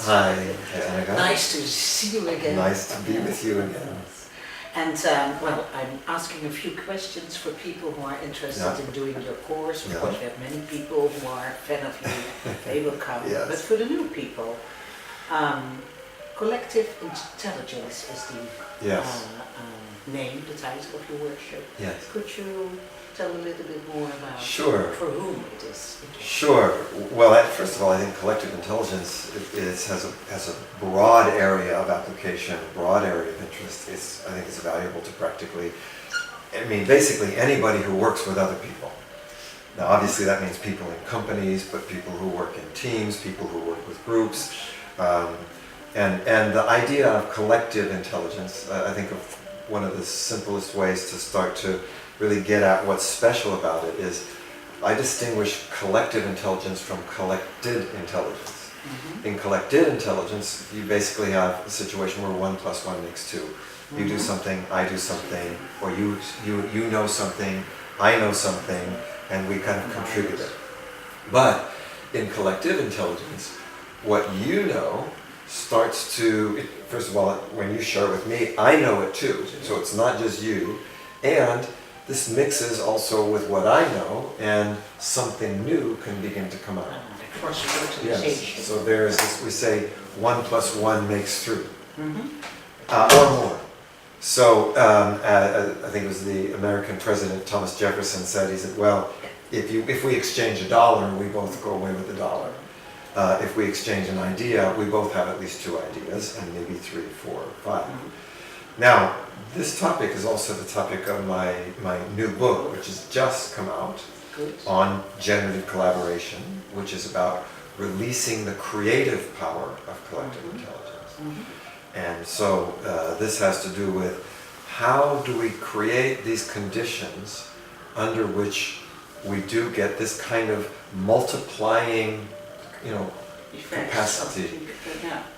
Hi, Anneke. Nice to see you again. Nice to be with you again. And well, I'm asking a few questions for people who are interested in doing your course. Of course, we have many people who are fan of you, they will come. Yes. But for the new people, collective intelligence is the name, the title of your workshop. Yes. Could you tell a little bit more about for whom it is? Sure. Well, first of all, I think collective intelligence has a broad area of application, a broad area of interest. I think it's valuable to practically, basically anybody who works with other people. Now, obviously that means people in companies, but people who work in teams, people who work with groups. And the idea of collective intelligence, I think of one of the simplest ways to start to really get at what's special about it is I distinguish collective intelligence from collected intelligence. Mm-hmm. In collected intelligence, you basically have a situation where 1 + 1 makes 2. You do something, I do something, or you know something, I know something, and we kind of contribute it. But in collective intelligence, what you know starts to, first of all, when you share with me, I know it too. So it's not just you. And this mixes also with what I know, and something new can begin to come out. Cross-fertilization. Yes. So there is this, we say 1 + 1 makes 3. Mm-hmm. Or more. So I think it was the American president Thomas Jefferson said, he said, well, if we exchange $1, we both go away with $1. If we exchange an idea, we both have at least 2 ideas, and maybe 3, 4, 5. Mm-hmm. Now, this topic is also the topic of my new book, which has just come out, on generative collaboration, which is about releasing the creative power of collective intelligence. Mm-hmm. And so this has to do with how do we create these conditions under which we do get this kind of multiplying, capacity.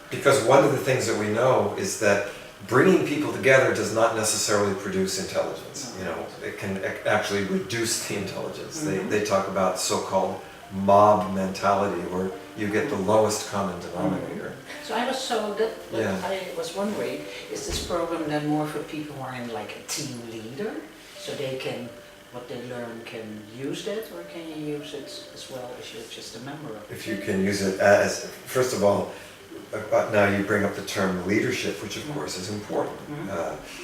Because one of the things that we know is that bringing people together does not necessarily produce intelligence. It can actually reduce the intelligence. Mm-hmm. They talk about so-called mob mentality, where you get the lowest common denominator. So I was wondering, is this program then more for people who are in like a team leader, so they can, what they learn, can use that, or can you use it as well as you're just a member of it? If you can use it as, first of all, now you bring up the term leadership, which of course is important.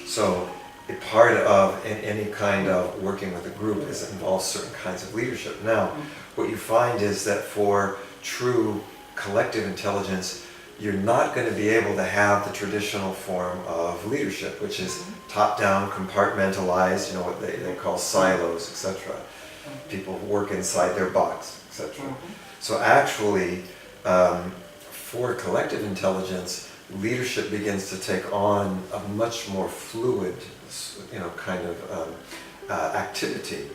So a part of any kind of working with a group involves certain kinds of leadership. Now, what you find is that for true collective intelligence, you're not going to be able to have the traditional form of leadership, which is top-down, compartmentalized, what they call silos, etc. People work inside their box, etc. So actually, for collective intelligence, leadership begins to take on a much more fluid, kind of activity.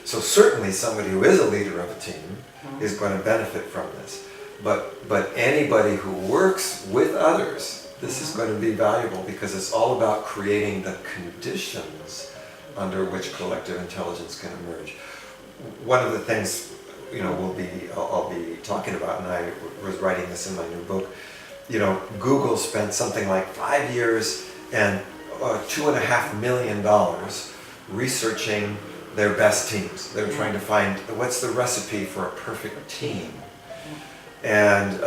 So certainly somebody who is a leader of a team is going to benefit from this. But anybody who works with others, this is going to be valuable, because it's all about creating the conditions under which collective intelligence can emerge. One of the things I'll be talking about, and I was writing this in my new book, Google spent something like 5 years and $2.5 million researching their best teams. They were trying to find what's the recipe for a perfect team. And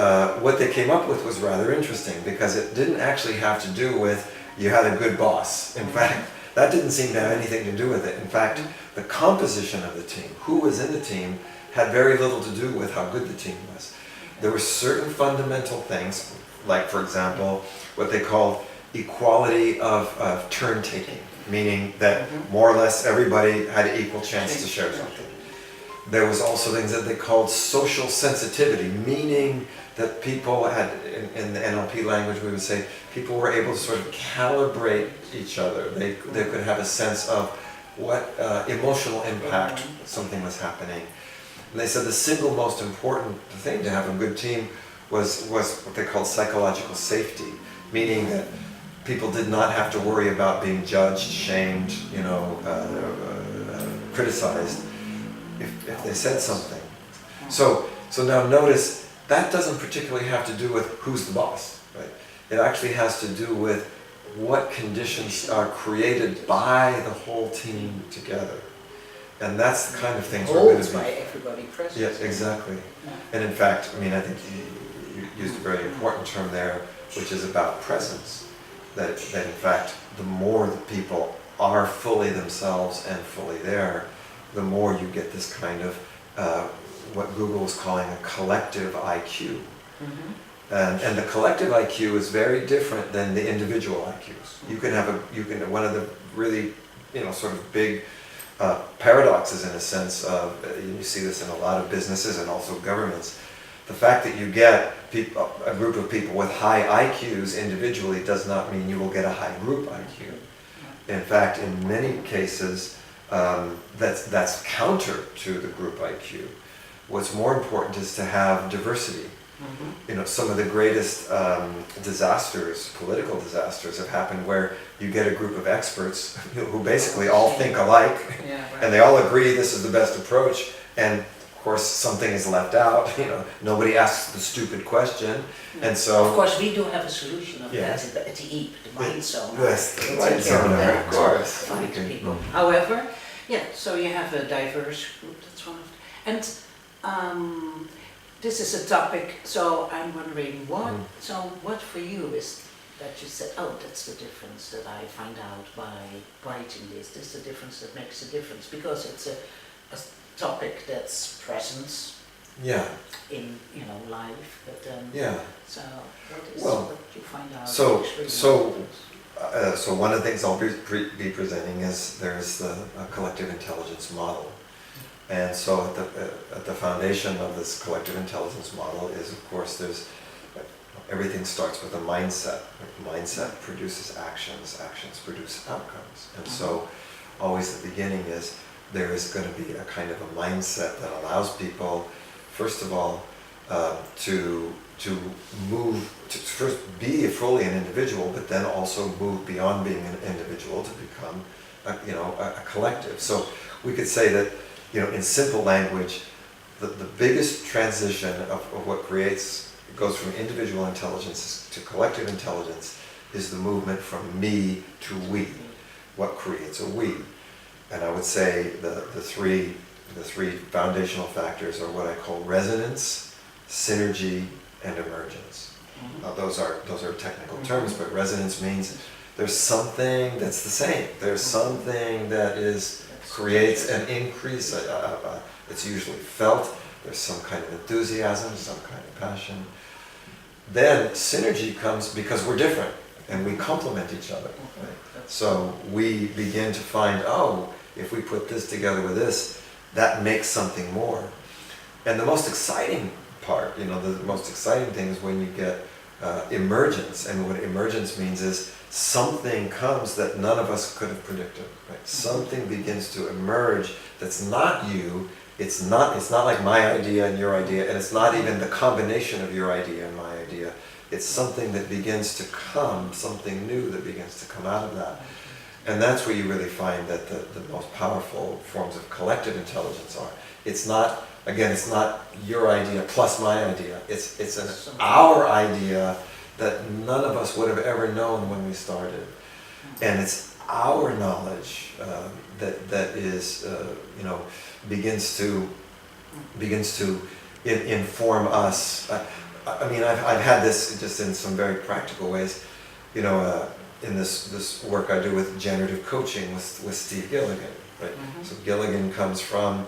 what they came up with was rather interesting, because it didn't actually have to do with you had a good boss. In fact, that didn't seem to have anything to do with it. In fact, the composition of the team, who was in the team, had very little to do with how good the team was. There were certain fundamental things, like, for example, what they called equality of turn-taking, meaning that more or less everybody had an equal chance to share something. There was also things that they called social sensitivity, meaning that people had, in the NLP language we would say, people were able to sort of calibrate each other. They could have a sense of what emotional impact something was happening. And they said the single most important thing to have a good team was what they called psychological safety, meaning that people did not have to worry about being judged, shamed, criticized if they said something. So now notice that doesn't particularly have to do with who's the boss, right? It actually has to do with what conditions are created by the whole team together. And that's the kind of things we're going to be... by everybody present. Yes, exactly. And in fact, I mean, I think you used a very important term there, which is about presence. That in fact, the more the people are fully themselves and fully there, the more you get this kind of what Google is calling a collective IQ. And the collective IQ is very different than the individual IQs. You can have one of the really, sort of big paradoxes in a sense of, you see this in a lot of businesses and also governments, the fact that you get a group of people with high IQs individually does not mean you will get a high group IQ. In fact, in many cases, that's counter to the group IQ. What's more important is to have diversity. Some of the greatest disasters, political disasters, have happened where you get a group of experts who basically all think alike, and they all agree this is the best approach, and of course something is left out. Nobody asks the stupid question, and so... Of course, we do have a solution of that at the EAP, the mind zone. Yes, the mind zone, of course. Find people. However, so you have a diverse group, that's one of them. And this is a topic, so I'm wondering what for you is that you said, oh, that's the difference that I find out by writing this. This is the difference that makes a difference, because it's a topic that's present in life. But so what you find out? So one of the things I'll be presenting is there's the collective intelligence model. And so at the foundation of this collective intelligence model is, of course, everything starts with a mindset. Mindset produces actions, actions produce outcomes. And so always the beginning is there is going to be a kind of a mindset that allows people, first of all, to move, to first be fully an individual, but then also move beyond being an individual to become a collective. So we could say that, in simple language, the biggest transition of what goes from individual intelligence to collective intelligence is the movement from me to we. What creates a we? And I would say the three foundational factors are what I call resonance, synergy, and emergence. Now those are technical terms, but resonance means there's something that's the same. There's something that creates an increase, it's usually felt, there's some kind of enthusiasm, some kind of passion. Then synergy comes because we're different and we complement each other. Right? So we begin to find, if we put this together with this, that makes something more. And the most exciting part, the most exciting thing is when you get emergence. And what emergence means is something comes that none of us could have predicted. Right? Something begins to emerge that's not you. It's not like my idea and your idea, and it's not even the combination of your idea and my idea. It's something that begins to come, something new that begins to come out of that. And that's where you really find that the most powerful forms of collective intelligence are. It's not your idea plus my idea. It's our idea that none of us would have ever known when we started. And it's our knowledge that is, begins to inform us. I've had this just in some very practical ways, in this work I do with generative coaching with Steve Gilligan, right? So Gilligan comes from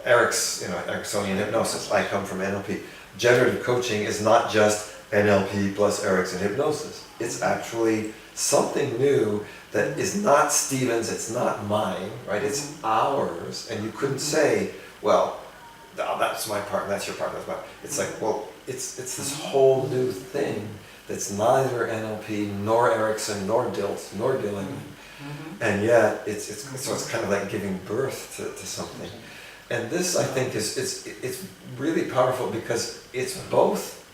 Ericksonian hypnosis. I come from NLP. Generative coaching is not just NLP plus Erickson hypnosis. It's actually something new that is not Stephen's, it's not mine, right? It's ours. And you couldn't say, well, that's my part, and that's your part, that's mine. It's like, well, it's this whole new thing that's neither NLP, nor Erickson, nor Dilts, nor Gilligan. And yet, it's kind of like giving birth to something. And this, I think, it's really powerful because it's both,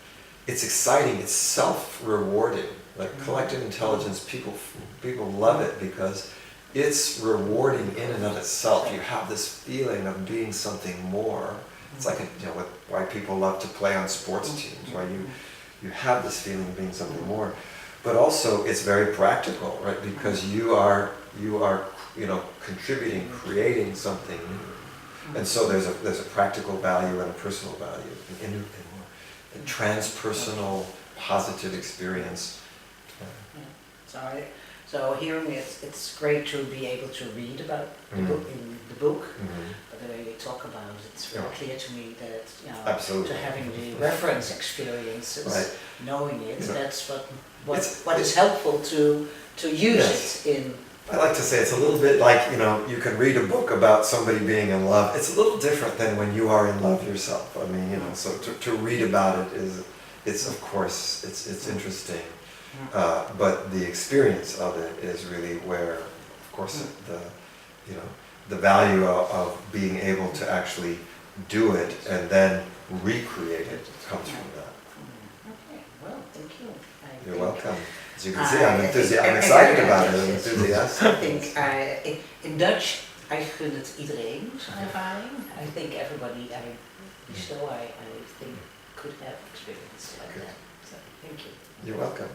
it's exciting, it's self-rewarding. Like collective intelligence, people love it because it's rewarding in and of itself. You have this feeling of being something more It's like, why people love to play on sports teams, why you have this feeling of being something more. But also, it's very practical, right? Because you are contributing, creating something new. And so there's a practical value and a personal value, a transpersonal positive experience. So hearing it, it's great to be able to read about the book, but the way we talk about it, it's very clear to me that Absolutely. to having the reference experiences, Right. knowing it, that's what is helpful to use it in. I like to say it's a little bit like, you can read a book about somebody being in love. It's a little different than when you are in love yourself. I mean, so to read about it it's of course, it's interesting. But the experience of it is really where, of course, the value of being able to actually do it and then recreate it comes from that. Okay, well, thank you. You're welcome. As you can see, I'm excited about it. I'm enthusiastic. I think in Dutch, I gun het iedereen zo'n ervaring. I think everybody I think could have experience like that. So thank you. You're welcome.